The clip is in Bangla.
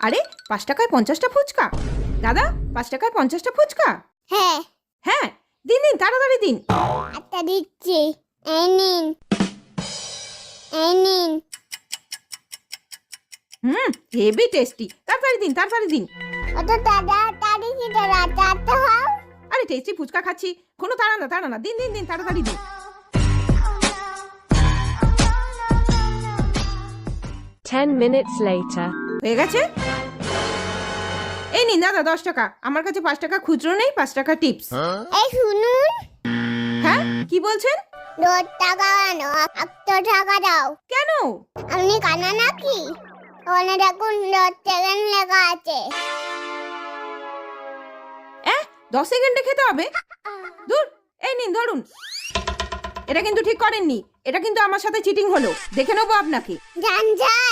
আরে 5 টাকায় 50টা ফুচকা? দাদা 5 টাকায় 50টা ফুচকা? হ্যাঁ। হ্যাঁ, দিন দিন, তাড়াতাড়ি দিন। আচ্ছা দিচ্ছি। এই নিন। এই নিন। Heavy tasty. তাড়াতাড়ি দিন, তাড়াতাড়ি দিন। অত তাড়াতাড়ি কি তাড়াতাড়ি হও? আরে টেস্টি ফুচকা খাচ্ছি, কোনো তাড়া না, তাড়া না। দিন দিন দিন, তাড়াতাড়ি দিন। 10 minutes later. হয়ে গেছে? এই নিন দাদা 10 টাকা। আমার কাছে 5 টাকা খুচরো নেই, 5 টাকা টিপস। এই শুনুন, হ্যাঁ, কি বলছেন? 10 টাকা কেন? 100 টাকা দাও। কেন? আপনি কানা নাকি? ওখানে দেখুন 10 সেকেন্ড লেখা আছে। 10 সেকেন্ডে খেতে হবে? দূর, এই নিন ধরুন। এটা কিন্তু ঠিক করেননি। এটা কিন্তু আমার সাথে চিটিং হলো। দেখে নেবো আপনাকে। যান যান।